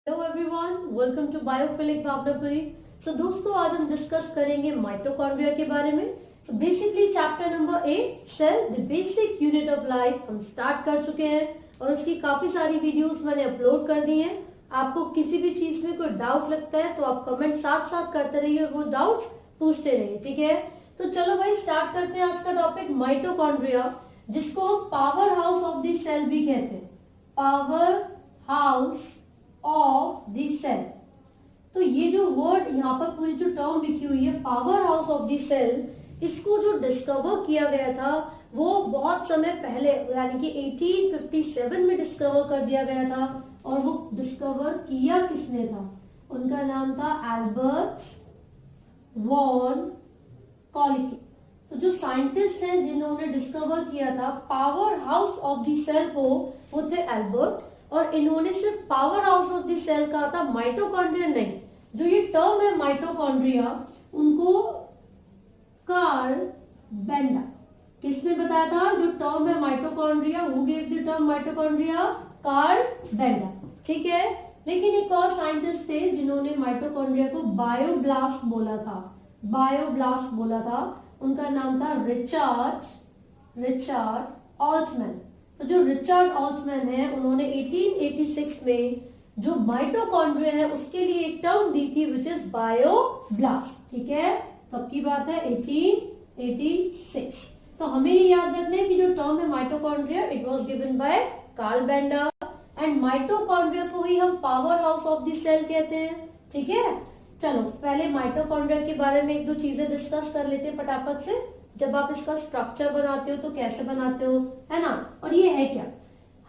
Hello everyone, welcome to biophilic Bhavanapuri. दोस्तों, आज हम डिस्कस करेंगे माइटोकॉन्ड्रिया के बारे में। Basically chapter number 8 cell the basic unit of life हम स्टार्ट कर चुके हैं और उसकी काफी सारी वीडियोस मैंने अपलोड कर दी हैं। आपको किसी भी चीज में कोई डाउट लगता है तो आप कमेंट साथ साथ करते रहिए और वो डाउट्स पूछते रहिए, ठीक है। तो चलो भाई स्टार्ट करते हैं आज का टॉपिक माइटोकॉन्ड्रिया, जिसको हम power house of the cell भी कहते हैं। Power house of the cell. तो ये जो वर्ड यहाँ पर पूरी जो टर्म लिखी हुई है power house of the cell, इसको जो डिस्कवर किया गया था वो बहुत समय पहले यानी कि 1857 में डिस्कवर कर दिया गया था। और वो डिस्कवर किया किसने था? उनका नाम था एल्बर्ट वॉन कॉलिकी। तो जो साइंटिस्ट हैं जिन्होंने डिस्कवर किया था power house of the cell को, वो थे एल्बर्ट। और इन्होंने सिर्फ power house of the cell कहा था, माइटोकॉन्ड्रिया नहीं। जो ये टर्म है माइटोकॉन्ड्रिया, उनको कार्ल बेंडा किसने बताया था? जो टर्म है mitochondria, who gave the term mitochondria? Carl Benda, ठीक है। लेकिन एक और साइंटिस्ट थे जिन्होंने माइटोकॉन्ड्रिया को बायोब्लास्ट बोला था। बायोब्लास्ट बोला था, उनका नाम था रिचर्ड ऑल्टमैन। तो जो रिचर्ड ऑल्टमैन है, उन्होंने 1886 में जो माइटोकॉन्ड्रिया है उसके लिए एक टर्म दी थी विच इज बायोब्लास्ट, ठीक है। कब की बात है? 1886। तो हमें ये याद रखना है कि जो टर्म है mitochondria, it was given by Carl Benda. And mitochondria को ही हम power house of the cell कहते हैं, ठीक है। चलो पहले माइटोकॉन्ड्रिया के बारे में एक दो चीजें डिस्कस कर लेते हैं फटाफट से। जब आप इसका स्ट्रक्चर बनाते हो तो कैसे बनाते हो, है ना। और ये है क्या?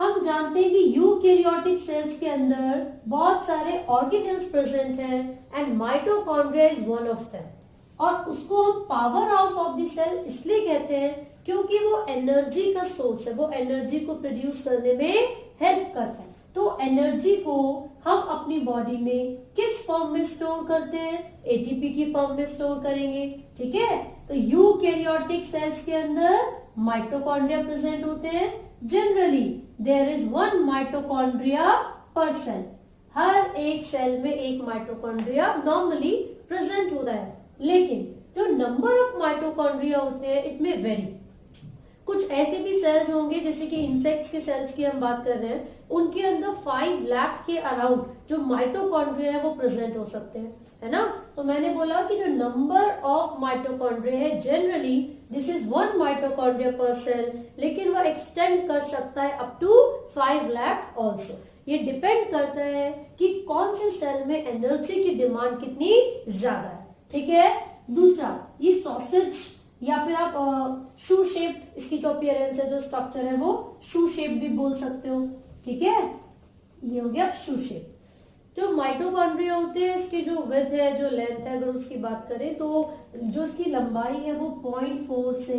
हम जानते हैं कि यूकैरियोटिक सेल्स के अंदर बहुत सारे ऑर्गेनेल्स प्रेजेंट हैं and mitochondria is one of them. और उसको हम power house of the cell इसलिए कहते हैं क्योंकि वो एनर्जी का सोर्स है, वो एनर्जी को प्रोड्यूस करने में हेल्प करता है। तो एनर्जी को हम अपनी बॉडी में किस फॉर्म में स्टोर करते हैं? एटीपी की फॉर्म में स्टोर करेंगे, ठीक है। तो यूकैरियोटिक सेल्स के अंदर माइटोकॉन्ड्रिया प्रेजेंट होते हैं। Generally there is one mitochondria per cell. हर एक सेल में एक माइटोकॉन्ड्रिया नॉर्मली प्रेजेंट होता है, लेकिन जो नंबर ऑफ माइटोकॉन्ड्रिया होते हैं इट में वेरी। कुछ ऐसे भी सेल्स होंगे जैसे कि इंसेक्ट्स के सेल्स की हम बात कर रहे हैं, उनके अंदर 5 लाख के अराउंड जो माइटोकॉन्ड्रिया है वो प्रेजेंट हो सकते हैं, है ना। तो मैंने बोला कि जो नंबर ऑफ माइटोकॉन्ड्रिया है generally this is 1 mitochondria per cell, लेकिन वो एक्सटेंड कर सकता है अप टू 5 लाख ऑल्सो। ये डिपेंड करता है कि कौन से सेल में एनर्जी की डिमांड कितनी ज्यादा है, ठीक है। दूसरा, ये सॉसेज या फिर आप शू शेप्ड, इसकी जो अपीयरेंस है, जो स्ट्रक्चर है वो शू शेप भी बोल सकते हो, ठीक है। ये हो गया शू शेप। जो माइटोकॉन्ड्रिया होते हैं इसकी जो विड्थ है, जो लेंथ है, अगर उसकी बात करें तो जो इसकी लंबाई है वो 0.4 से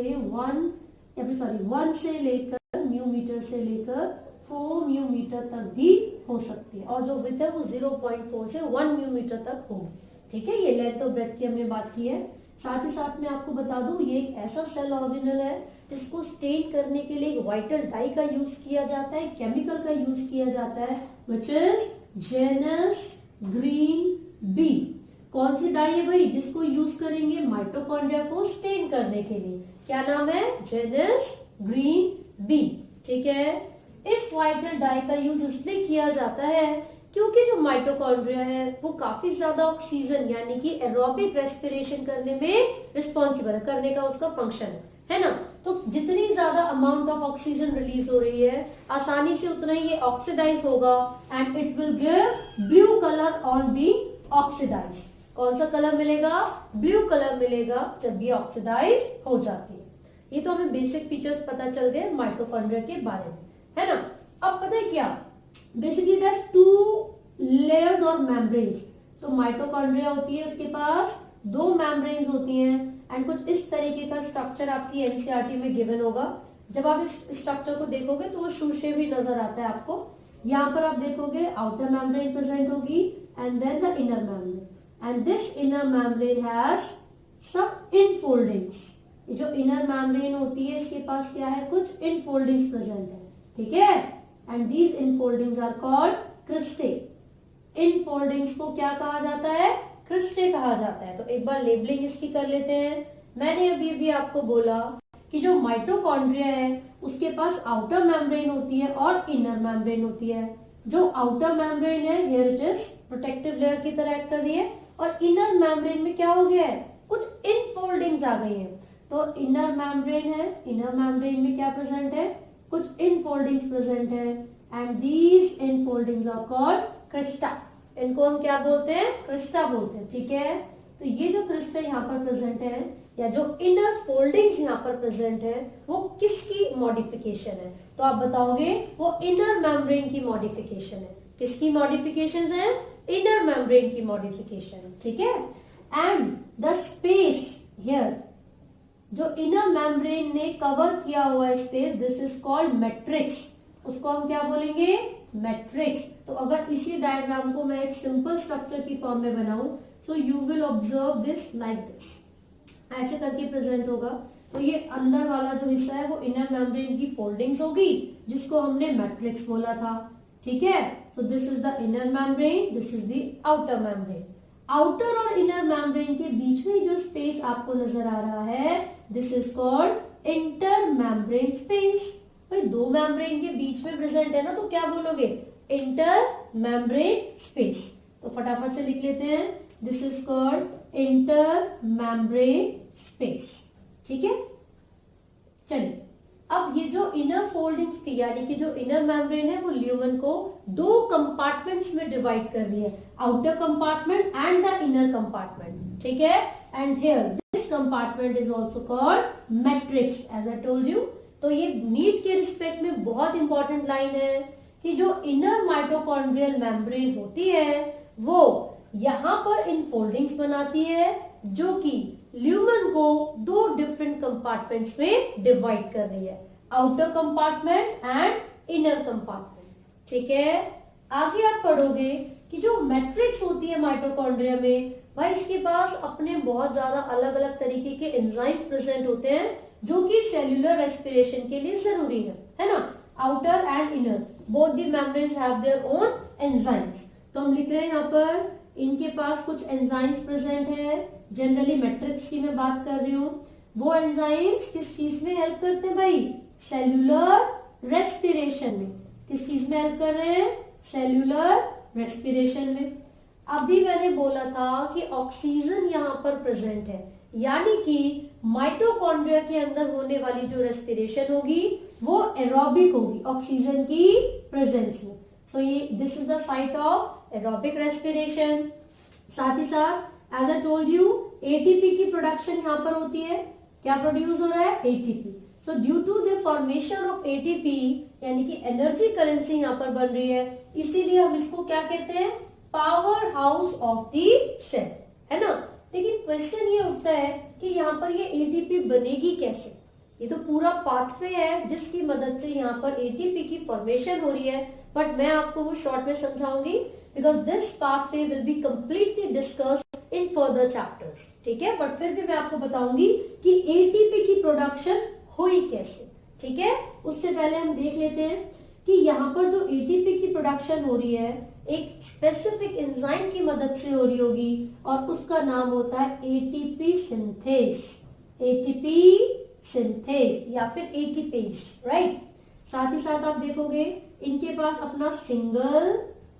1 से लेकर म्यूमीटर से लेकर 4 म्यूमीटर तक भी हो सकती है। और जो विड्थ है वो 0.4 से 1 म्यूमीटर तक होगी, ठीक है। ये लेंथ और ब्रेथ की हमने बात की है। साथ ही साथ मैं आपको बता दूं, ये एक ऐसा सेल ऑर्गेनल है जिसको स्टेन करने के लिए एक वाइटल डाई का यूज किया जाता है, केमिकल का यूज किया जाता है which is Janus green B. कौन सी डाई है भाई जिसको यूज करेंगे माइटोकॉन्ड्रिया को स्टेन करने के लिए? क्या नाम है? जेनस ग्रीन बी, ठीक है। इस वाइटल डाई का यूज इसलिए किया जाता है क्योंकि जो माइटोकॉन्ड्रिया है वो काफी ज्यादा ऑक्सीजन यानी कि एरोबिक रेस्पिरेशन करने में रिस्पॉन्सिबल करने का उसका फंक्शन है ना। तो जितनी ज्यादा अमाउंट ऑफ ऑक्सीजन रिलीज हो रही है आसानी से उतना ही ये ऑक्सीडाइज होगा and it will give blue colour on being oxidised. कौन सा कलर मिलेगा? ब्लू कलर मिलेगा जब ये ऑक्सीडाइज हो जाती है। ये तो हमें बेसिक फीचर्स पता चल गए माइटोकॉन्ड्रिया के बारे में, है ना। अब पता है क्या, बेसिकली इट हैज 2 लेयर्स और मेम्ब्रेन्स। तो माइटोकॉन्ड्रिया होती है, उसके पास 2 मेम्ब्रेन्स होती हैं एंड कुछ इस तरीके का स्ट्रक्चर आपकी एनसीईआरटी में गिवन होगा। जब आप इस स्ट्रक्चर को देखोगे तो वो शू शेप भी नजर आता है आपको। यहाँ पर आप देखोगे आउटर मेम्ब्रेन प्रेजेंट होगी and then the inner membrane and this inner membrane has some infoldings. ये जो इनर मेम्ब्रेन होती है इसके पास क्या है? कुछ इनफोल्डिंग्स प्रेजेंट है, ठीक है। And these infoldings are called cristae, infoldings को क्या कहा जाता है? क्रिस्टे कहा जाता है। तो एक बार लेबलिंग इसकी कर लेते हैं। मैंने अभी भी आपको बोला कि जो माइटोकॉन्ड्रिया है उसके पास आउटर मेम्ब्रेन होती है और इनर मेम्ब्रेन होती है। जो आउटर मेम्ब्रेन है, here it is, protective layer की तरह एक्ट कर रही है, और इनर मेम्ब्रेन में क्या हो गया है? कुछ इनफोल्डिंग्स आ गई हैं। तो इनर मेम्ब्रेन है, इनर मेम्ब्रेन में क्या प्रेजेंट है? कुछ इनफोल्डिंग्स प्रेजेंट है, and these infoldings are called crista. इनको हम क्या बोलते हैं? क्रिस्टा बोलते हैं, ठीक है। तो ये जो क्रिस्टा यहाँ पर प्रेजेंट है, या जो इनर फोल्डिंग्स यहाँ पर प्रेजेंट है, वो किसकी मॉडिफिकेशन है? तो आप बताओगे वो इनर मेम्ब्रेन की मॉडिफिकेशन है। किसकी मॉडिफिकेशंस है? इनर मेम्ब्रेन की मॉडिफिकेशन, ठीक है। एंड द स्पेस हियर, जो इनर मेम्ब्रेन ने कवर किया हुआ space, this is called matrix. उसको हम क्या बोलेंगे? मैट्रिक्स। तो अगर इसी डायग्राम को मैं एक सिंपल स्ट्रक्चर की फॉर्म में बनाऊं, so you will observe this like this, ऐसे करके प्रेजेंट होगा। तो ये अंदर वाला जो हिस्सा है वो इनर मेम्ब्रेन की फोल्डिंग्स होगी, जिसको हमने मैट्रिक्स बोला था, ठीक है। So this is the inner membrane, this is the outer membrane. Outer और इनर मेम्ब्रेन के बीच में जो स्पेस आपको नजर आ रहा है, this is called inter membrane space. भाई दो मेम्ब्रेन के बीच में प्रेजेंट है ना, तो क्या बोलोगे? Inter membrane space. तो फटाफट से लिख लेते हैं, this is called inter membrane space, ठीक है। चलिए, अब ये जो इनर फोल्डिंग्स थी, यानी कि जो इनर मेम्ब्रेन है, वो ल्यूमन को दो कंपार्टमेंट्स में डिवाइड कर रही है, outer compartment and the inner compartment, ठीक है। And here this compartment is also called matrix, as I told you. तो ये नीट के रिस्पेक्ट में बहुत इंपॉर्टेंट लाइन है कि जो इनर माइटोकॉन्ड्रियल मेम्ब्रेन होती है वो यहाँ पर इन फोल्डिंग्स बनाती है, जो कि ल्यूमन को दो डिफरेंट कंपार्टमेंट्स में डिवाइड कर रही है, outer compartment and inner compartment, ठीक है। आगे आप पढ़ोगे कि जो मैट्रिक्स होती है माइटोकॉन्ड्रिया में, भाई इसके पास अपने बहुत ज्यादा अलग अलग तरीके के एंजाइम्स प्रेजेंट होते हैं, जो कि सेल्यूलर रेस्पिरेशन के लिए जरूरी है ना। Outer and inner both the membranes have their own enzymes. तो हम लिख रहे हैं यहाँ पर, इनके पास कुछ एंजाइम्स प्रेजेंट है। जनरली मैट्रिक्स की मैं बात कर रही हूँ। वो एंजाइम्स किस चीज में हेल्प करते हैं भाई? सेल्यूलर रेस्पिरेशन में। किस चीज में हेल्प कर रहे हैं? सेल्यूलर रेस्पिरेशन में। अभी मैंने बोला था कि ऑक्सीजन यहाँ पर प्रेजेंट है, यानी कि माइटोकॉन्ड्रिया के अंदर होने वाली जो रेस्पिरेशन होगी वो एरोबिक होगी ऑक्सीजन की प्रेजेंस में। सो ये this is the site of aerobic respiration. साथ ही साथ as I told you, ATP की प्रोडक्शन यहाँ पर होती है। क्या प्रोड्यूस हो रहा है? ATP. So due to the formation of ATP, यानी कि एनर्जी करेंसी यहाँ पर बन रही है, इसीलिए हम इसको क्या कहते हैं? Power house of the cell, है ना। लेकिन क्वेश्चन ये उठता है कि यहाँ पर ये एटीपी बनेगी कैसे? ये तो पूरा पाथवे है जिसकी मदद से यहाँ पर एटीपी की फॉर्मेशन हो रही है, बट मैं आपको वो शॉर्ट में समझाऊंगी, because this pathway will be completely discussed in further chapters, ठीक है। बट फिर भी मैं आपको बताऊंगी कि एटीपी की प्रोडक्शन हुई कैसे, ठीक है। उससे पहले हम देख लेते हैं कि यहाँ पर जो एटीपी की प्रोडक्शन हो रही है, एक स्पेसिफिक एंजाइम की मदद से हो रही होगी, और उसका नाम होता है एटीपी सिंथेस। एटीपी सिंथेस या फिर एटीपेज, राइट। साथ ही साथ आप देखोगे इनके पास अपना सिंगल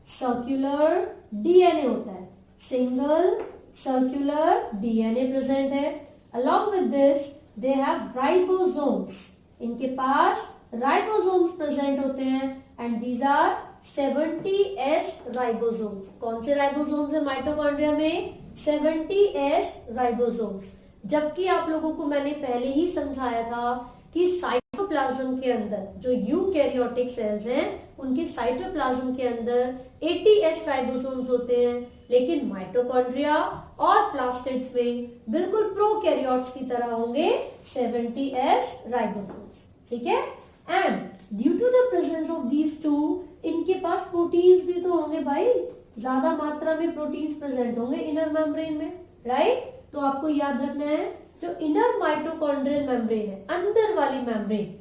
सर्कुलर डीएनए होता है। सिंगल सर्कुलर डीएनए प्रेजेंट है। Along with this they have ribosomes. इनके पास राइबोसोम्स प्रेजेंट होते हैं, and these are 70S ribosomes. कौन से राइबोसोम्स है माइटोकॉन्ड्रिया में? 70S ribosomes. जबकि आप लोगों को मैंने पहले ही समझाया था कि साइटोप्लाज्म के अंदर जो यूकैरियोटिक सेल्स हैं, उनकी साइटोप्लाज्म के अंदर 80S राइबोसोम्स होते हैं, लेकिन माइटोकॉन्ड्रिया और प्लास्टिड्स में बिल्कुल प्रोकैरियोट्स की तरह होंगे 70S राइबोसोम्स, ठीक है। And due to the presence of these two, इनके पास प्रोटीन्स भी तो होंगे भाई, ज्यादा मात्रा में प्रोटीन्स प्रेजेंट होंगे इनर मेम्ब्रेन में, राइट। तो आपको याद रखना है, जो इनर माइटोकॉन्ड्रियल मेम्ब्रेन है, अंदर वाली membrane,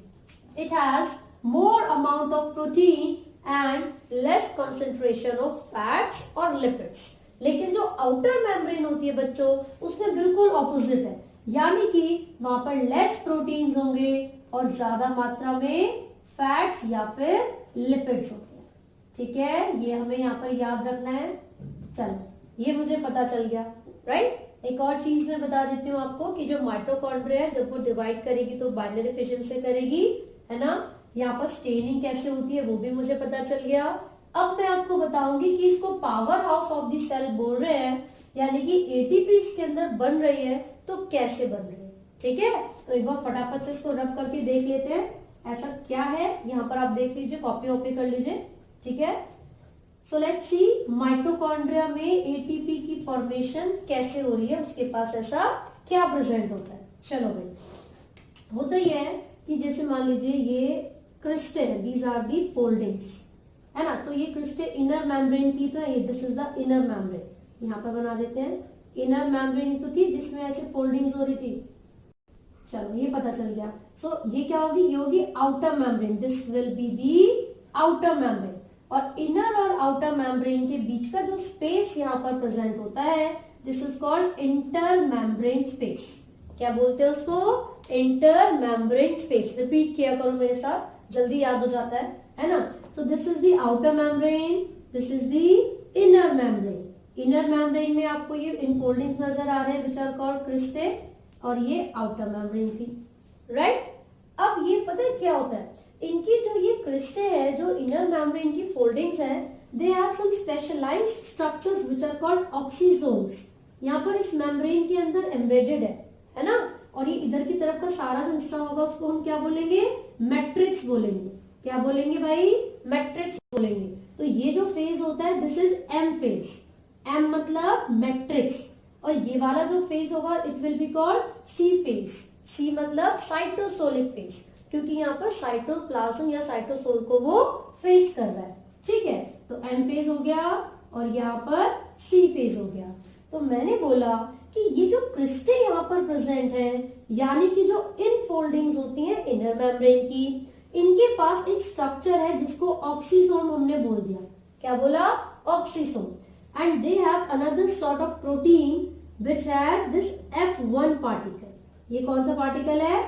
it has more amount of protein and less concentration of fats और लिपिड्स। लेकिन जो आउटर मेम्ब्रेन होती है बच्चों, उसमें बिल्कुल ऑपोजिट है, यानी कि वहां पर लेस प्रोटीन्स होंगे और ज्यादा मात्रा में फैट्स या फिर लिपिड्स होते हैं। ठीक है, ये हमें यहाँ पर याद रखना है। चलो, ये मुझे पता चल गया, राइट। एक और चीज मैं बता देती हूँ आपको कि जो माइटोकॉन्ड्रिया है जब वो डिवाइड करेगी तो बाइनरी फिजन से करेगी, है ना। यहाँ पर स्टेनिंग कैसे होती है वो भी मुझे पता चल गया। अब मैं आपको बताऊंगी कि इसको power house of the cell बोल रहे हैं, यानी कि एटीपी इसके अंदर बन रही है, तो कैसे बन रही है। ठीक है, तो एक बार फटाफट से इसको रब करके देख लेते हैं ऐसा क्या है। यहाँ पर आप देख लीजिए, कॉपी वॉपी कर लीजिए। ठीक है, सो लेट्स सी माइटोकॉन्ड्रिया में एटीपी की फॉर्मेशन कैसे हो रही है, उसके पास ऐसा क्या प्रेजेंट होता है। चलो भाई, होता ही है कि जैसे मान लीजिए ये क्रिस्टे है, दीज आर दी फोल्डिंग्स, है ना। तो ये क्रिस्टे इनर मेम्ब्रेन की तो है, this is the inner membrane. यहाँ पर बना देते हैं, इनर मेम्ब्रेन तो थी जिसमें ऐसे फोल्डिंग्स हो रही थी। चलो, ये पता चल गया। सो ये क्या होगी, ये होगी outer membrane, this will be the outer membrane. और इनर और आउटर मेम्ब्रेन के बीच का जो स्पेस यहाँ पर प्रेजेंट होता है, this is called inter membrane space. क्या बोलते हैं उसको, इंटर मेम्ब्रेन स्पेस। रिपीट किया करो मेरे साथ, जल्दी याद हो जाता है ना। So this is the outer membrane, this is the inner membrane. Inner membrane में आपको ये इनफोल्डिंग्स नजर आ रहे हैं विच आर कॉल्ड क्रिस्टे, और ये आउटर मेम्ब्रेन थी, राइट। अब ये पता है क्या होता है, इनकी जो ये क्रिस्टे है, जो इनर मेम्ब्रेन की फोल्डिंग्स है, they have some specialised structures which are called oxysomes. यहाँ पर इस मेम्ब्रेन के अंदर एम्बेडेड है ना। और ये इधर की तरफ का सारा जो हिस्सा होगा उसको हम क्या बोलेंगे, मैट्रिक्स बोलेंगे। क्या बोलेंगे भाई, मैट्रिक्स बोलेंगे। तो ये जो फेज होता है, this is M phase. M मतलब मैट्रिक्स, और ये वाला जो फेज होगा it will be called C phase. C मतलब साइटोसोलिक फेज, क्योंकि यहाँ पर साइटोप्लाज्म या साइटोसोल को वो फेस कर रहा है। ठीक है, तो एम फेज हो गया और यहाँ पर सी फेज हो गया। तो मैंने बोला कि ये जो क्रिस्टे यहाँ पर प्रेजेंट है, यानी कि जो इन फोल्डिंग्स होती हैं इनर मेम्ब्रेन की, इनके पास एक स्ट्रक्चर है जिसको ऑक्सीसोम हमने बोल दिया। क्या बोला, oxysome. And they have another sort of protein which has this F1 particle. ये कौन सा पार्टिकल है,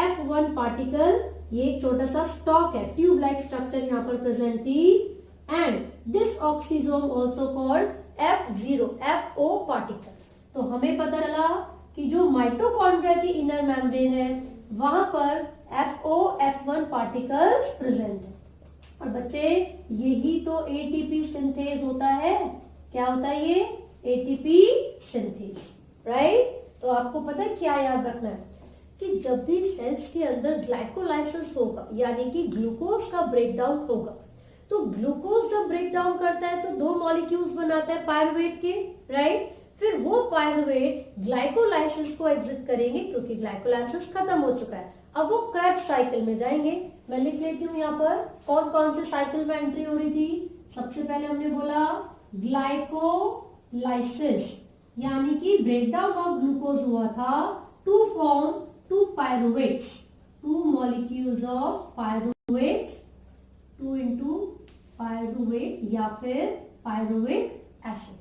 F1 पार्टिकल। ये एक छोटा सा स्टॉक है, ट्यूब लाइक स्ट्रक्चर यहाँ पर प्रेजेंट थी। And this oxysome also called F0, FO particle. तो हमें पता चला कि जो माइटोकॉन्ड्रिया की इनर मेम्ब्रेन है वहां पर FO, F1 पार्टिकल्स प्रेजेंट है। और बच्चे, यही तो एटीपी सिंथेज होता है। क्या होता है ये, एटीपी सिंथेज, राइट। तो आपको पता है क्या याद रखना है कि जब भी सेल्स के अंदर ग्लाइकोलाइसिस होगा, यानी कि ग्लूकोज का ब्रेकडाउन होगा, तो ग्लूकोज जब ब्रेकडाउन करता है तो दो मॉलिक्यूल्स बनाता है पायरुवेट के, राइट। फिर वो पायरुवेट ग्लाइकोलाइसिस को एग्जिट करेंगे क्योंकि ग्लाइकोलाइसिस खत्म हो चुका है। अब वो क्रेब्स साइकिल में जाएंगे। मैं लिख लेती हूँ यहाँ पर कौन कौन से साइकिल में एंट्री हो रही थी। सबसे पहले हमने बोला ग्लाइकोलाइसिस, यानी कि ब्रेकडाउन ऑफ ग्लूकोज हुआ था to form two pyruvates, two molecules of pyruvate, 2 into pyruvate या फिर पायरुवेट एसिड।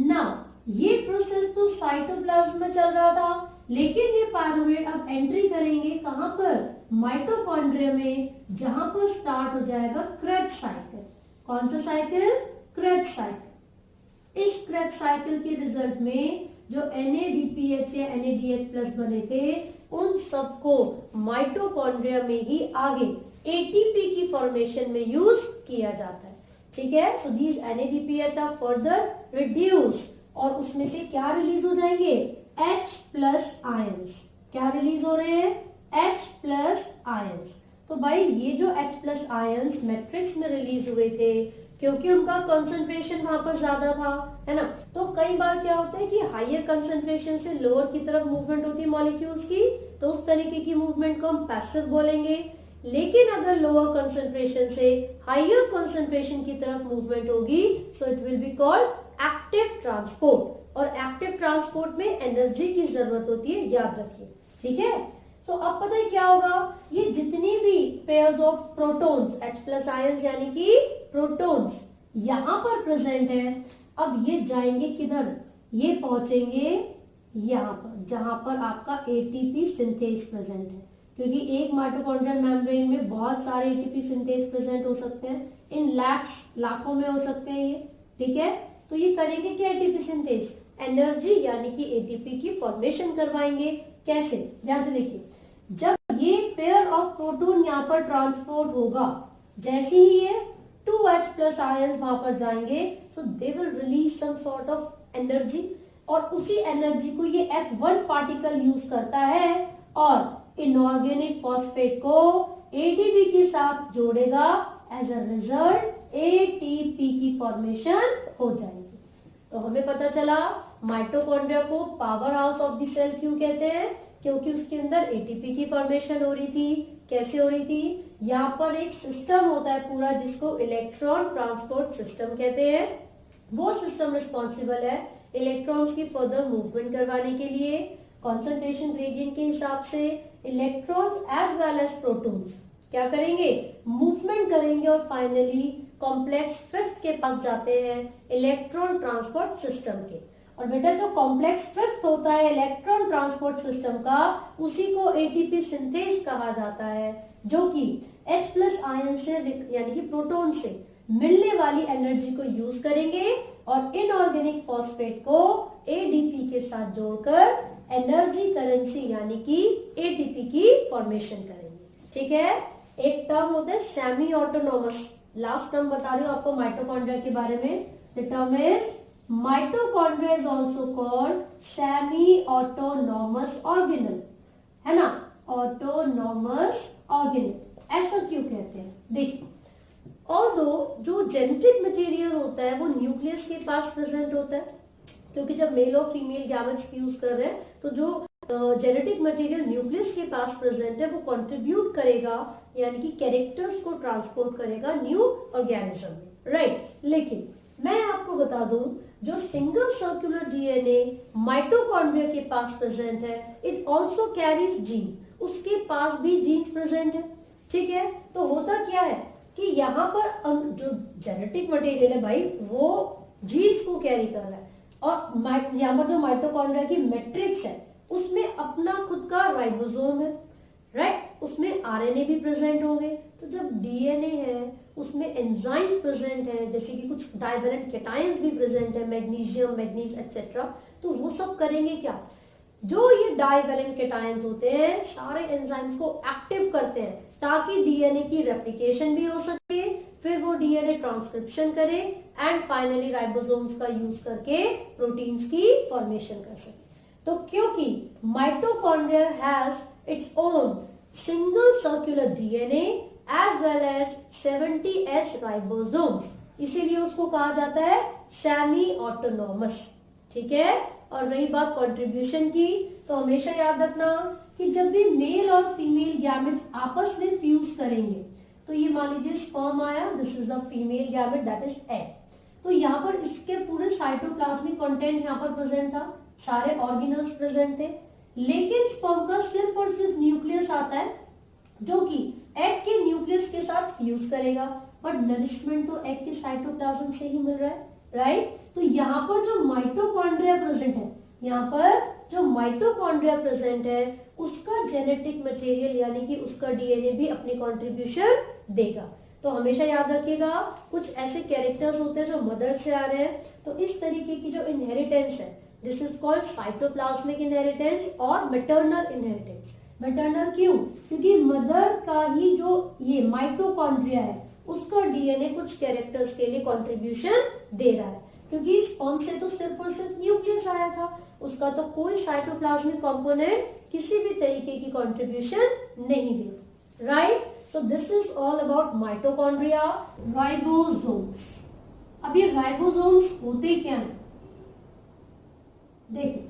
नाउ ये प्रोसेस तो साइटोप्लाज्म में चल रहा था, लेकिन ये पायरुवेट अब एंट्री करेंगे कहां पर, माइटोकॉन्ड्रिया में, जहां पर स्टार्ट हो जाएगा क्रेब्स साइकिल। कौन सा साइकिल, क्रेब्स साइकिल। इस क्रेब्स साइकिल के रिजल्ट में जो NADPH या NADH+ बने थे, उन सबको माइटोकॉन्ड्रिया में ही आगे एटीपी की फॉर्मेशन में यूज किया जाता है। ठीक है, so these NADPH are further reduced, और उसमें से क्या रिलीज हो जाएंगे, H+ आयंस। क्या रिलीज हो रहे हैं, H+ आयंस। तो भाई ये जो H+ आयंस मैट्रिक्स में रिलीज हुए थे, क्योंकि उनका कंसंट्रेशन वहां पर ज्यादा था, है ना। तो कई बार क्या होता है कि हायर कंसंट्रेशन से लोअर की तरफ मूवमेंट होती है मॉलिक्यूल्स की, तो उस तरीके की मूवमेंट को हम पैसिव बोलेंगे। लेकिन अगर लोअर कंसंट्रेशन से हायर कंसंट्रेशन की तरफ मूवमेंट होगी, so it will be called active transport. और एक्टिव ट्रांसपोर्ट में एनर्जी की जरूरत होती है, याद रखिए। ठीक है, सो अब पता है क्या होगा, ये जितनी भी pairs of protons H plus ions यानी कि प्रोटॉन्स यहां पर प्रेजेंट है, अब ये जाएंगे किधर, ये पहुंचेंगे यहाँ पर जहां पर आपका एटीपी सिंथेज प्रेजेंट है, क्योंकि एक माइटोकॉन्ड्रियल मेम्ब्रेन में बहुत सारे एटीपी सिंथेज प्रेजेंट हो सकते हैं, इन लाखों में हो सकते हैं ये, ठीक है। तो ये करेंगे क्या एटीपी सिंथेज, एनर्जी यानी कि एटीपी की फॉर्मेशन करवाएंगे। कैसे, ध्यान से देखिए, जब ये पेयर ऑफ प्रोटॉन यहाँ पर ट्रांसपोर्ट होगा, जैसे ही ये 2H प्लस आयंस वहां पर जाएंगे, so they will release some sort of energy, और उसी एनर्जी को ये F1 पार्टिकल यूज करता है और इनऑर्गेनिक फॉस्फेट को एटीपी के साथ जोड़ेगा, एज अ रिजल्ट एटीपी की फॉर्मेशन हो जाएगी। तो हमें पता चला माइटोकॉन्ड्रिया को power house of the cell क्यों कहते हैं, क्योंकि उसके अंदर एटीपी की फॉर्मेशन हो रही थी। कैसे हो रही थी, यहाँ पर एक सिस्टम होता है पूरा जिसको इलेक्ट्रॉन ट्रांसपोर्ट सिस्टम कहते हैं, वो सिस्टम रिस्पॉन्सिबल है इलेक्ट्रॉन्स की फर्दर मूवमेंट करवाने के लिए, कॉन्सेंट्रेशन ग्रेडियंट के हिसाब से electrons as well as protons क्या करेंगे, मूवमेंट करेंगे, और फाइनली कॉम्प्लेक्स फिफ्थ के पास जाते हैं इलेक्ट्रॉन ट्रांसपोर्ट सिस्टम के। और बेटा जो कॉम्प्लेक्स फिफ्थ होता है इलेक्ट्रॉन ट्रांसपोर्ट सिस्टम का, उसी को एटीपी सिंथेज कहा जाता है, जो कि H प्लस आयन से यानी कि प्रोटॉन से मिलने वाली एनर्जी को यूज करेंगे और इनऑर्गेनिक फॉस्फेट को एडीपी के साथ जोड़कर एनर्जी करेंसी यानी कि एटीपी की फॉर्मेशन करेंगे। ठीक है, एक टर्म होता है सेमी ऑटोनॉमस, लास्ट टर्म बता रही हूँ आपको माइटोकॉन्ड्रिया के बारे में। The term is mitochondria is also called semi autonomous organelle, है ना, ऑटोनॉमस ऑर्गेनल। ऐसा क्यों कहते हैं, देखिए, ऑल्दो जो जेनेटिक मटेरियल होता है वो न्यूक्लियस के पास प्रेजेंट होता है, क्योंकि जब मेल और फीमेल गैमेट्स फ्यूज कर रहे हैं तो जो जेनेटिक मटेरियल न्यूक्लियस के पास प्रेजेंट है वो कंट्रीब्यूट करेगा, यानी कि कैरेक्टर्स को ट्रांसपोर्ट करेगा न्यू ऑर्गेनिज्म में, राइट। लेकिन मैं आपको बता दूं, जो सिंगल सर्कुलर डीएनए माइटोकॉन्ड्रिया के पास प्रेजेंट है, इट ऑल्सो कैरीज जीन, उसके पास भी जीन्स प्रेजेंट है। ठीक है, तो होता क्या है कि यहाँ पर जो जेनेटिक मटेरियल है भाई वो जीन्स को कैरी कर रहा है, और यहाँ पर जो माइटोकॉन्ड्रिया की मैट्रिक्स है उसमें अपना खुद का राइबोसोम है, राइट, उसमें आरएनए भी प्रेजेंट होंगे। तो जब डीएनए है उसमें एंजाइम्स प्रेजेंट है, जैसे कि कुछ डाइवेलेंट कैटायंस भी प्रेजेंट है, मैग्नीशियम, मैग्नीज एक्सेट्रा, तो वो सब करेंगे क्या, जो ये डाइवेलेंट कैटायंस होते हैं सारे एंजाइम्स को एक्टिव करते हैं ताकि डीएनए की रेप्लिकेशन भी हो सके, फिर वो डीएनए ट्रांसक्रिप्शन करे एंड फाइनली राइबोसोम्स का यूज करके प्रोटीन्स की फॉर्मेशन कर सके। तो क्योंकि mitochondria has its own single circular DNA as well as 70S ribosomes, इसीलिए उसको कहा जाता है सेमी ऑटोनॉमस। ठीक है, और रही बात कंट्रीब्यूशन की, तो हमेशा याद रखना कि जब भी मेल और फीमेल गैमेट्स आपस में फ्यूज करेंगे, तो ये मान लीजिए स्पर्म आया, this is the female gamete that is egg, तो यहाँ पर इसके पूरे साइटोप्लाज्मिक कंटेंट यहाँ पर प्रेजेंट था, सारे ऑर्गेनल्स प्रेजेंट थे, लेकिन स्पर्म का सिर्फ और सिर्फ न्यूक्लियस आता है जो कि एग के न्यूक्लियस के साथ फ्यूज करेगा, बट नरिशमेंट तो एग के साइटोप्लाज्म से ही मिल रहा है, राइट। तो यहाँ पर जो माइटोकॉन्ड्रिया प्रेजेंट है, यहाँ पर जो माइटोकॉन्ड्रिया प्रेजेंट है उसका जेनेटिक मटेरियल यानी कि उसका डीएनए भी अपनी कंट्रीब्यूशन देगा। तो हमेशा याद रखिएगा कुछ ऐसे कैरेक्टर्स होते हैं जो मदर से आ रहे हैं, तो इस तरीके की जो इनहेरिटेंस है this is called cytoplasmic inheritance और मैटरनल इनहेरिटेंस। मैटरनल क्यों, क्योंकि मदर का ही जो ये माइटोकॉन्ड्रिया है उसका डीएनए कुछ कैरेक्टर्स के लिए कंट्रीब्यूशन दे रहा है, क्योंकि स्पर्म से तो सिर्फ और सिर्फ न्यूक्लियस आया था, उसका तो कोई साइटोप्लाज्मिक कंपोनेंट किसी भी तरीके की कंट्रीब्यूशन नहीं देता, right. So this is all about mitochondria. Ribosomes, अब ये राइबोसोम्स होते क्या हैं, देखिए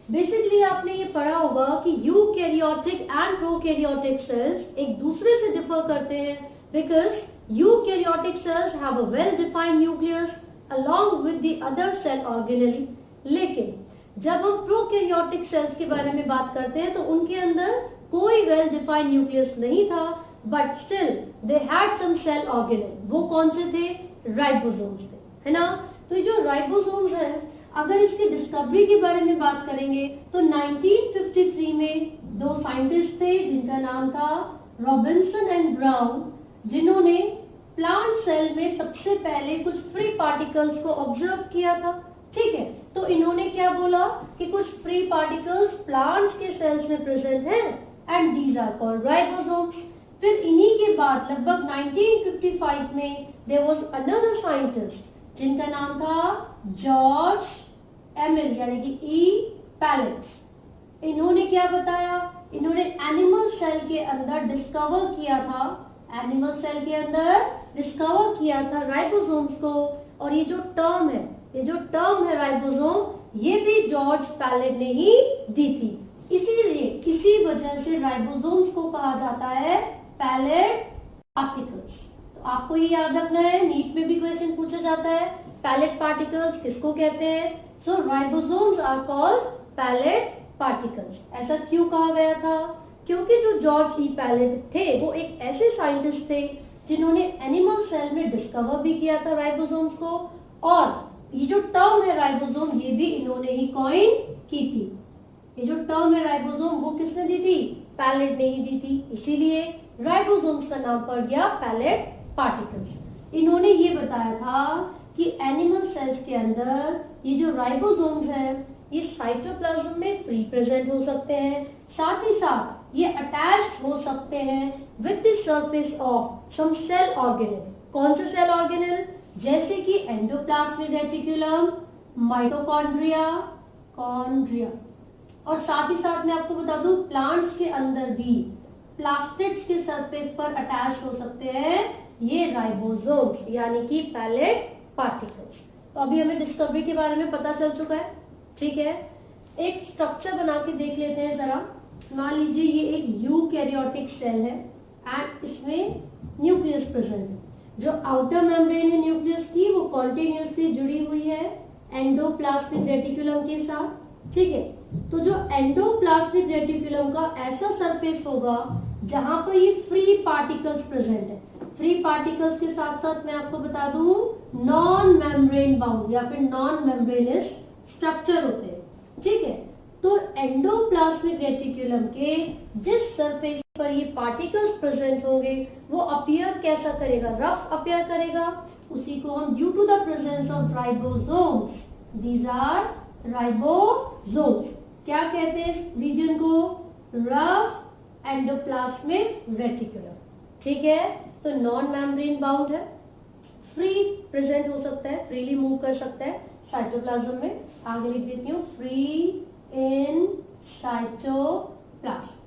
बेसिकली आपने ये पढ़ा होगा कि यूकैरियोटिक एंड प्रोकैरियोटिक सेल्स एक दूसरे से डिफर करते हैं, because eukaryotic cells have a well defined nucleus along with the other cell organelle। लेकिन जब हम प्रोकैरियोटिक सेल्स के बारे में बात करते हैं तो उनके अंदर कोई वेल डिफाइंड न्यूक्लियस नहीं था, but still they had some cell organelle. वो कौन से थे? राइबोसोम्स थे, है ना। तो ये जो राइबोसोम्स है, अगर इसकी डिस्कवरी के बारे में बात करेंगे तो 1953 में दो साइंटिस्ट थे जिनका नाम था रॉबिन्सन एंड ब्राउन, जिन्होंने प्लांट सेल में सबसे पहले कुछ फ्री पार्टिकल्स को ऑब्जर्व किया था। ठीक है, तो इन्होंने क्या बोला कि कुछ फ्री पार्टिकल्स प्लांट्स के सेल्स में प्रेजेंट हैं and these are called ribosomes. फिर इन्हीं के बाद लगभग 1955 में देयर वाज अनदर साइंटिस्ट जिनका नाम था जॉर्ज एमिल यानी कि ई पैलेट। इन्होंने क्या बताया? इन्होंने एनिमल सेल के अंदर डिस्कवर किया था, एनिमल सेल के अंदर डिस्कवर किया था राइबोसोम्स को। और ये जो टर्म है राइबोसोम, ये भी जॉर्ज पैलेट ने ही दी थी। इसीलिए इसी वजह से राइबोसोम्स को कहा जाता है पैलेट पार्टिकल्स। तो आपको ये याद रखना है, नीट में भी क्वेश्चन पूछा जाता है पैलेट पार्टिकल्स किसको कहते हैं। So ribosomes are called Palade particles. ऐसा क्यों कहा गया था? क्योंकि जो जॉर्ज ई पैलेट थे वो एक ऐसे साइंटिस्ट थे जिन्होंने एनिमल सेल में डिस्कवर भी किया था राइबोसोम्स को, और ये जो टर्म है राइबोसोम ये भी इन्होंने ही कॉइन की थी। ये जो टर्म है राइबोसोम वो किसने दी थी? पैलेट ने ही दी थी। इसीलिए राइबोसोम्स का नाम पड़ गया पैलेट पार्टिकल्स। इन्होंने ये बताया था कि एनिमल सेल्स के अंदर ये जो राइबोसोम्स है ये साइटोप्लाज्म में फ्री प्रेजेंट हो सकते हैं, साथ ही साथ ये अटैच्ड हो सकते हैं with the surface of some cell organelle. कौन से सेल ऑर्गेनेल? जैसे कि एंडोप्लाज्मिक रेटिकुलम, माइटोकॉन्ड्रिया, कॉन्ड्रिया। और साथ ही साथ मैं आपको बता दूं प्लांट्स के अंदर भी प्लास्टिड्स के सरफेस पर अटैच हो सकते हैं ये राइबोसोम्स यानी कि पैलेट पार्टिकल्स। तो अभी हमें डिस्कवरी के बारे में पता चल चुका है। ठीक है, एक स्ट्रक्चर बना के देख लेते हैं जरा। मान लीजिए ये एक यूकैरियोटिक सेल है एंड इसमें न्यूक्लियस प्रेजेंट है। जो आउटर मेम्ब्रेन है न्यूक्लियस की वो कॉन्टिन्यूसली जुड़ी हुई है एंडोप्लाज्मिक रेटिकुलम के साथ। ठीक है, तो जो एंडोप्लाज्मिक रेटिकुलम का ऐसा सरफेस होगा जहां पर ये फ्री पार्टिकल्स प्रेजेंट है। फ्री पार्टिकल्स के साथ साथ मैं आपको बता दूं नॉन मेम्ब्रेन बाउंड या फिर नॉन मेम्ब्रेनस स्ट्रक्चर होते हैं। ठीक है, तो एंडोप्लाज्मिक रेटिकुलम के जिस सरफेस पर ये पार्टिकल्स प्रेजेंट होंगे वो अपीयर कैसा करेगा? रफ अपीयर करेगा। उसी को हम due to the presence of ribosomes, these are ribosomes, क्या कहते हैं इस रीजन को? Rough endoplasmic reticulum. ठीक है, तो नॉन मेम्ब्रेन बाउंड है, फ्री प्रेजेंट हो सकता है, फ्रीली मूव कर सकता है साइटोप्लाज्म में। आगे लिख देती हूँ फ्री इन साइटोप्लाज्म।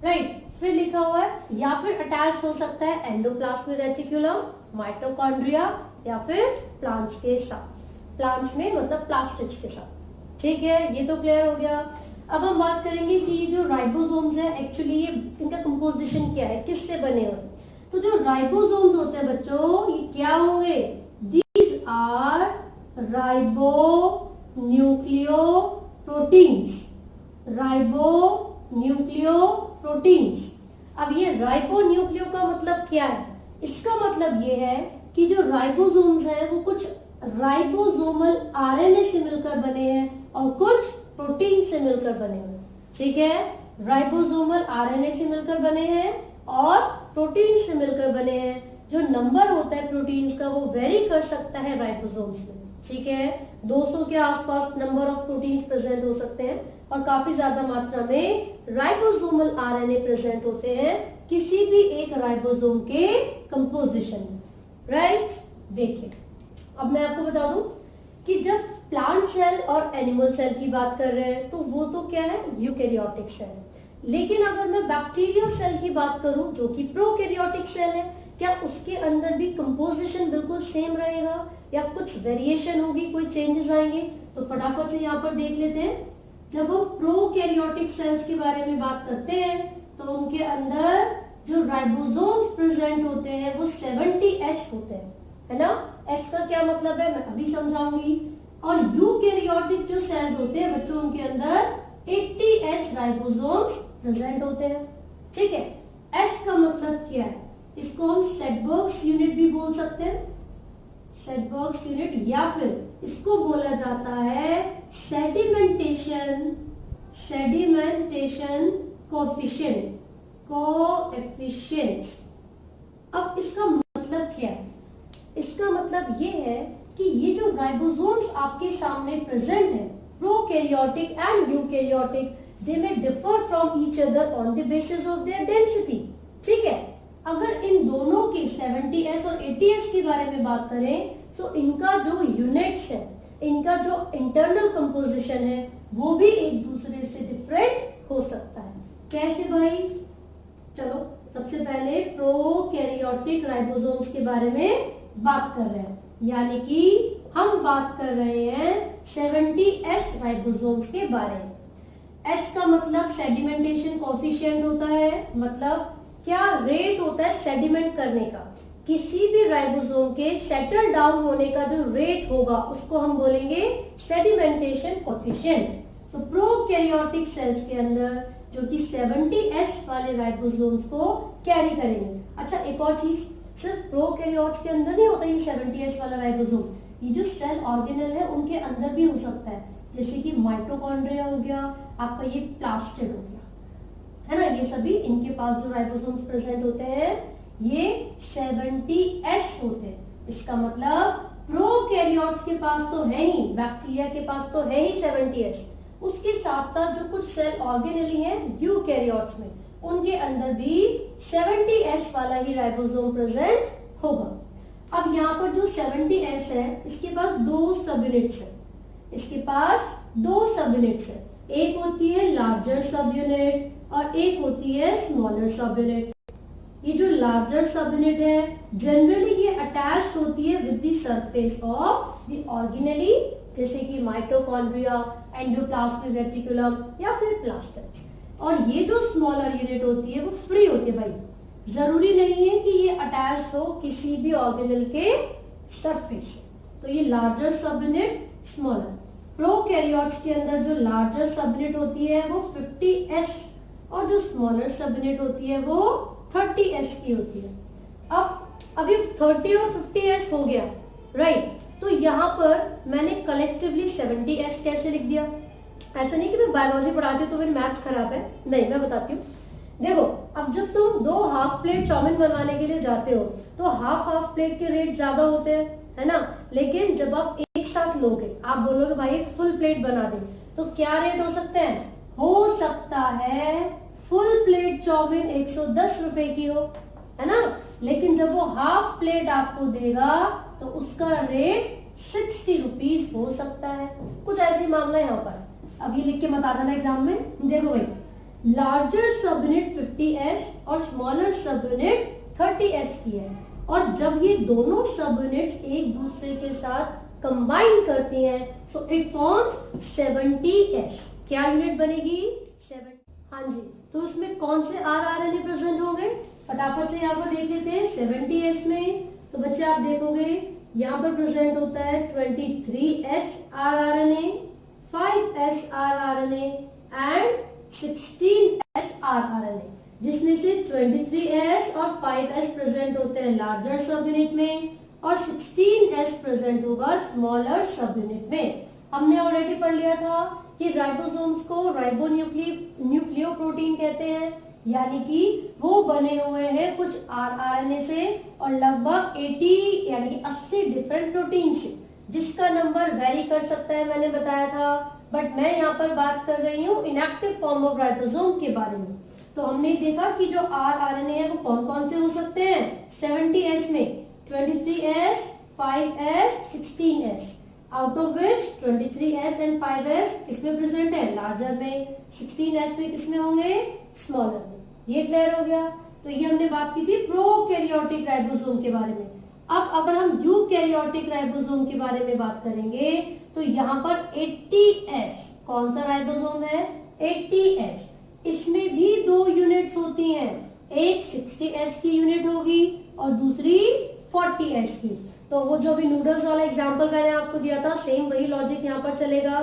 राइट, फिर लिखा हुआ है या फिर अटैच हो सकता है एंडोप्लाज्मिक रेटिकुलम, माइटोकॉन्ड्रिया या फिर प्लांट्स के साथ। प्लांट्स में मतलब प्लास्टिड्स के साथ। ठीक है, ये तो क्लियर हो गया। अब हम बात करेंगे कि ये जो राइबोसोम्स है एक्चुअली ये इनका कंपोजिशन क्या है, किससे बने हुए। तो जो राइबोसोम्स होते हैं बच्चों ये क्या होंगे? These are ribonucleoproteins. Ribonucleoproteins. अब ये राइबो न्यूक्लियो का मतलब क्या है? इसका मतलब ये है कि जो राइबोसोम्स हैं वो कुछ राइबोसोमल आरएनए से मिलकर बने हैं और कुछ प्रोटीन से मिलकर बने हुए। ठीक है, राइबोसोमल आरएनए से मिलकर बने हैं और प्रोटीन से मिलकर बने हैं। जो नंबर होता है प्रोटीन्स का वो वेरी कर सकता है राइबोसोम्स में। ठीक है, 200 के आसपास नंबर ऑफ प्रोटीन्स प्रेजेंट हो सकते हैं और काफी ज्यादा मात्रा में राइबोसोमल आरएनए प्रेजेंट होते हैं किसी भी एक राइबोसोम के कंपोजिशन में। राइट, देखिए अब मैं आपको बता दूं कि जब प्लांट सेल और एनिमल सेल की बात कर रहे हैं तो वो तो क्या है? Eukaryotic cell. लेकिन अगर मैं बैक्टीरियल सेल की बात करूं जो कि प्रोकैरियोटिक सेल है, क्या उसके अंदर भी कंपोजिशन बिल्कुल सेम रहेगा या कुछ वेरिएशन होगी, कोई चेंजेस आएंगे? तो फटाफट से यहाँ पर देख लेते हैं। जब हम प्रोकैरियोटिक सेल्स के बारे में बात करते हैं तो उनके अंदर जो राइबोसोम्स प्रेजेंट होते हैं वो 70S होते हैं, है ना। एस का क्या मतलब है मैं अभी समझाऊंगी। और यूकैरियोटिक जो सेल्स होते हैं बच्चों उनके अंदर 80s राइबोसोम्स प्रेजेंट होते हैं। ठीक है, एस का मतलब क्या है? इसको हम सेडबर्ग्स यूनिट भी बोल सकते हैं, सेडबर्ग्स यूनिट, या फिर इसको बोला जाता है सेडिमेंटेशन कोएफिशिएंट। अब इसका मतलब क्या है? इसका मतलब ये है कि ये जो राइबोसोम्स आपके सामने प्रेजेंट है, prokaryotic and eukaryotic, they may differ from each other on the basis of their density. ठीक है, अगर इन दोनों के 70s और 80s के बारे में बात करें तो इनका जो यूनिट्स है, इनका जो इंटरनल कंपोजिशन है, वो भी एक दूसरे से डिफरेंट हो सकता है। कैसे भाई? चलो सबसे पहले प्रोकैरियोटिक राइबोसोम्स के बारे में बात कर रहे हैं, यानी कि हम बात कर रहे हैं 70s राइबोसोम्स के बारे में। एस का मतलब सेडिमेंटेशन कोएफिशिएंट होता है, मतलब क्या रेट होता है सेडिमेंट करने का। किसी भी राइबोसोम के सेटल डाउन होने का जो रेट होगा उसको हम बोलेंगे सेडिमेंटेशन कोएफिशिएंट। तो प्रोकैरियोटिक सेल्स के अंदर जो कि 70s वाले राइबोसोम्स को कैरी करेंगे। अच्छा, एक और चीज, सिर्फ प्रोकैरियोट्स के अंदर नहीं होता ये 70s वाला राइबोसोम, ये जो सेल ऑर्गेनल है उनके अंदर भी हो सकता है, जैसे कि माइटोकॉन्ड्रिया हो गया, आपका ये प्लास्टिड हो गया, है ना। ये सभी इनके पास जो राइबोसोम्स प्रेजेंट होते हैं ये 70s होते हैं। इसका मतलब प्रोकैरियोट्स के पास तो है ही, बैक्टीरिया के पास तो है ही 70s, उसके साथ साथ जो कुछ सेल ऑर्गेनेली है यूकैरियोट्स में, उनके अंदर भी 70s वाला ही राइबोसोम प्रेजेंट होगा। अब यहाँ पर जो 70s है इसके पास दो सब यूनिट्स है, इसके पास दो सब यूनिट्स है, एक होती है लार्जर सब यूनिट और एक होती है स्मॉलर सब यूनिट। ये जो लार्जर सब यूनिट है जनरली ये अटैच्ड होती है with the surface of the organelle, जैसे कि माइटोकॉन्ड्रिया, एंडोप्लाज्मिक रेटिकुलम या फिर प्लास्टिड्स। और ये जो स्मॉलर यूनिट होती है वो फ्री होती है भाई, जरूरी नहीं है कि ये अटैच्ड हो किसी भी ऑर्गेनल के सरफेस से। तो ये लार्जर सब यूनिट, स्मॉलर। प्रोकैरियोट्स के अंदर जो लार्जर सब यूनिट होती है वो 50s और जो स्मॉलर सब यूनिट होती है वो 30s की होती है। अब अभी 30 और 50s हो गया, राइट। तो यहाँ पर मैंने कलेक्टिवली 70s कैसे लिख दिया? ऐसा नहीं कि मैं बायोलॉजी पढ़ाती हूँ तो मेरी मैथ्स खराब है, नहीं, मैं बताती हूँ। देखो, अब जब तुम 2 हाफ प्लेट चाउमीन बनवाने के लिए जाते हो तो हाफ प्लेट के रेट ज्यादा होते हैं, है ना। लेकिन जब आप एक साथ लोगे, आप बोलोगे भाई एक फुल प्लेट बना दे, तो क्या रेट हो सकते हैं? हो सकता है फुल प्लेट चाउमीन 110 रुपए की हो, है ना। लेकिन जब वो हाफ प्लेट आपको देगा तो उसका रेट 60 रुपीज हो सकता है। कुछ ऐसी मामला यहाँ पर, अब ये लिख के मत आ जाना एग्जाम में। देखो भाई, लार्जर सब यूनिट 50s और स्मॉलर सब यूनिट 30s की है, और जब ये दोनों सब यूनिट्स एक दूसरे के साथ कंबाइन करती हैं सो इट फॉर्म्स 70s। क्या यूनिट बनेगी? 7। हाँ जी, तो इसमें कौन से RNA प्रेजेंट होंगे? फटाफट से यहाँ पर देख लेते हैं। 70s में तो बच्चे आप देखोगे यहाँ पर प्रेजेंट होता है 23s RNA, 5s RNA and 16s RNA, जिसमें से 23s और 5s प्रेजेंट होते हैं लार्जर सब यूनिट में और 16s प्रेजेंट होगा स्मॉलर सब यूनिट में। हमने ऑलरेडी पढ़ लिया था कि राइबोसोम्स को राइबोन्यूक्लियोप्रोटीन कहते हैं, यानी कि वो बने हुए हैं कुछ RNA से और लगभग 80 यानी कि 80 डिफरेंट प्रोटीन से, जिसका नंबर वेरी कर सकता है, मैंने बताया था। बट मैं यहाँ पर बात कर रही हूँ इनएक्टिव फॉर्म ऑफ राइबोसोम के बारे में। तो हमने देखा कि जो RNA है वो कौन कौन से हो सकते हैं 70s में, 23s, 5s, 16s, out of which 23s and 5s किसमें प्रेजेंट है? लार्जर में। 16s में किसमें होंगे? स्मॉलर में। ये क्लियर हो गया। तो ये हमने बात की थी प्रोकैरियोटिक राइबोसोम के बारे में। अब अगर हम यूकैरियोटिक राइबोसोम के बारे में बात करेंगे तो यहाँ पर 80s कौन सा राइबोसोम है? 80s। इसमें भी दो यूनिट्स होती हैं, एक 60s की यूनिट होगी और दूसरी 40s की। तो वो जो भी नूडल्स वाला एग्जांपल मैंने आपको दिया था, सेम वही लॉजिक यहाँ पर चलेगा।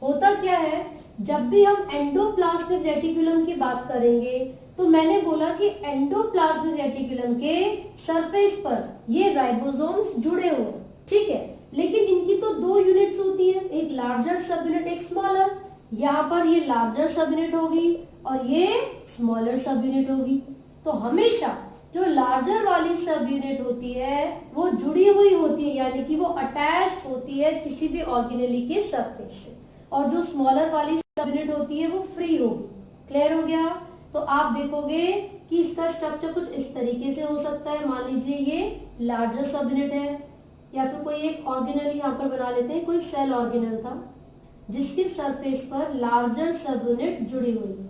होता क्या है, जब भी हम एंडोप्लाज्मिक रेटिकुलम की बात करेंगे तो मैंने बोला कि एंडोप्लाज्मिक रेटिकुलम के सरफेस पर ये राइबोसोम्स जुड़े हुए, ठीक है, लेकिन इनकी तो दो यूनिट्स होती है, एक लार्जर सब यूनिट एक स्मॉलर। यहाँ पर ये लार्जर सब यूनिट होगी और ये स्मॉलर सब यूनिट होगी। तो हमेशा जो लार्जर वाली सब यूनिट होती है वो जुड़ी हुई होती है, यानी कि वो अटैच होती है किसी भी ऑर्गेनेली के सरफेस से, और जो स्मॉलर वाली सब यूनिट होती है वो फ्री होगी। क्लियर हो गया? तो आप देखोगे कि इसका स्ट्रक्चर कुछ इस तरीके से हो सकता है। मान लीजिए ये लार्जर सब यूनिट है, या फिर कोई एक ऑर्गेनेल यहाँ पर बना लेते हैं, कोई सेल ऑर्गेनेल था जिसके सरफेस पर लार्जर सब यूनिट जुड़ी हुई है,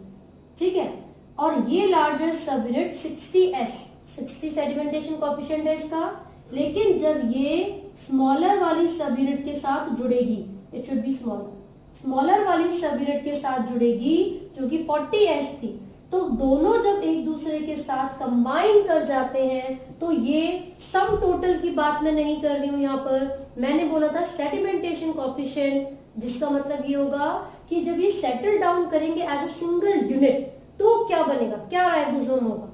ठीक है, और ये लार्जर सब यूनिट 60 सेडिमेंटेशन कोएफिशिएंट है इसका। लेकिन जब ये स्मॉलर वाली सब यूनिट के साथ जुड़ेगी, इट शुड बी स्मॉलर वाली सब यूनिट के साथ जुड़ेगी जो कि 40S थी, तो दोनों जब एक दूसरे के साथ कंबाइन कर जाते हैं तो ये सम टोटल की बात मैं नहीं कर रही हूं। यहाँ पर मैंने बोला था सेडिमेंटेशन कोएफिशिएंट, जिसका मतलब ये होगा कि जब ये सेटल डाउन करेंगे एज अ सिंगल यूनिट तो क्या बनेगा, क्या राइबोसोम होगा,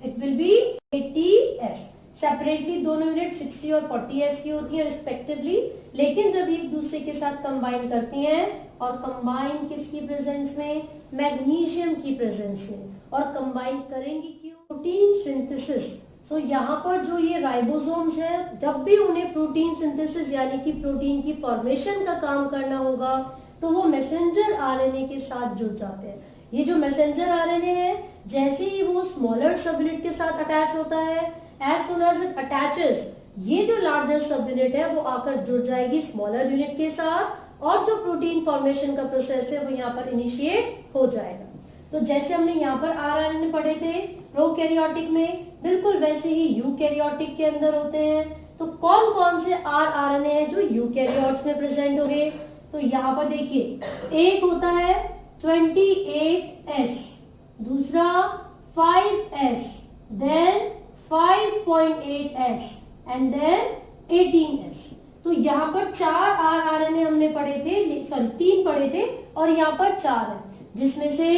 it will B 80S। Separately दोनों यूनिट 60 और 40S की होती है रिस्पेक्टिवली, लेकिन जब एक दूसरे के साथ कंबाइन करती हैं, और कंबाइन किसकी प्रेजेंस में, मैग्नीशियम की प्रेजेंस में, और कंबाइन करेंगी क्यों, प्रोटीन सिंथेसिस। सो यहाँ पर जो ये राइबोसोम्स है, जब भी उन्हें प्रोटीन सिंथेसिस यानी कि प्रोटीन की फॉर्मेशन का काम करना होगा तो वो मैसेंजर आरएनए के साथ जुड़ जाते हैं। ये जो मैसेंजर आरएनए है, जैसे ही वो स्मॉलर सब यूनिट के साथ अटैच होता है, as soon as it attaches, ये जो लार्जर सब यूनिट है वो आकर जुड़ जाएगी स्मॉलर यूनिट के साथ, और जो प्रोटीन फॉर्मेशन का प्रोसेस है वो यहाँ पर इनिशिएट हो जाएगा। तो जैसे हमने यहाँ पर आरएनए पढ़े थे प्रोकैरियोटिक में, बिल्कुल वैसे ही यूकैरियोटिक के अंदर होते हैं। तो कौन कौन से आरएनए है जो यूकैरियोट्स में प्रेजेंट होंगे, तो यहाँ पर देखिए, एक होता है 28S, दूसरा 5S, then 5.8S and then 18S। तो यहाँ पर 4 आरएनए हमने पढ़े थे, सॉरी 3 पढ़े थे, और यहाँ पर 4 है, जिसमें से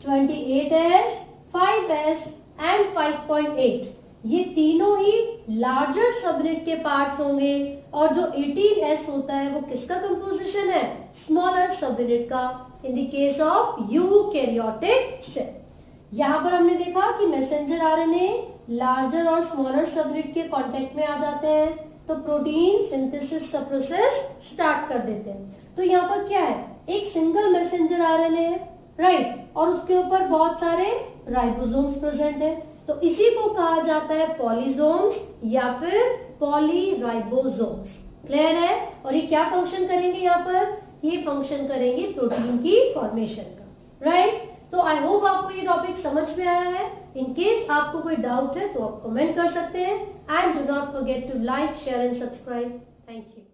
28S, 5S एंड 5.8 ये तीनों ही लार्जर सबयूनिट के पार्ट्स होंगे, और जो 18S होता है वो किसका कंपोजिशन है, स्मॉलर सबयूनिट का, in the case of eukaryotic cell. यहाँ पर हमने देखा कि मैसेंजर आरएनए लार्जर और स्मॉलर सबयूनिट के कांटेक्ट में आ जाते हैं तो प्रोटीन सिंथेसिस का प्रोसेस स्टार्ट कर देते हैं। तो यहाँ पर क्या है, एक सिंगल मैसेंजर आरएनए है, राइट, और उसके ऊपर बहुत सारे राइबोसोम्स प्रेजेंट है, तो इसी को कहा जाता है पॉलीसोम्स या फिर पॉलीराइबोसोम्स। क्लियर है? और ये क्या फंक्शन करेंगे, यहाँ पर ये फंक्शन करेंगे प्रोटीन की फॉर्मेशन का, राइट। तो आई होप आपको ये टॉपिक समझ में आया है। इन केस आपको कोई डाउट है तो आप कमेंट कर सकते हैं, and do not forget to like, share and subscribe. Thank you.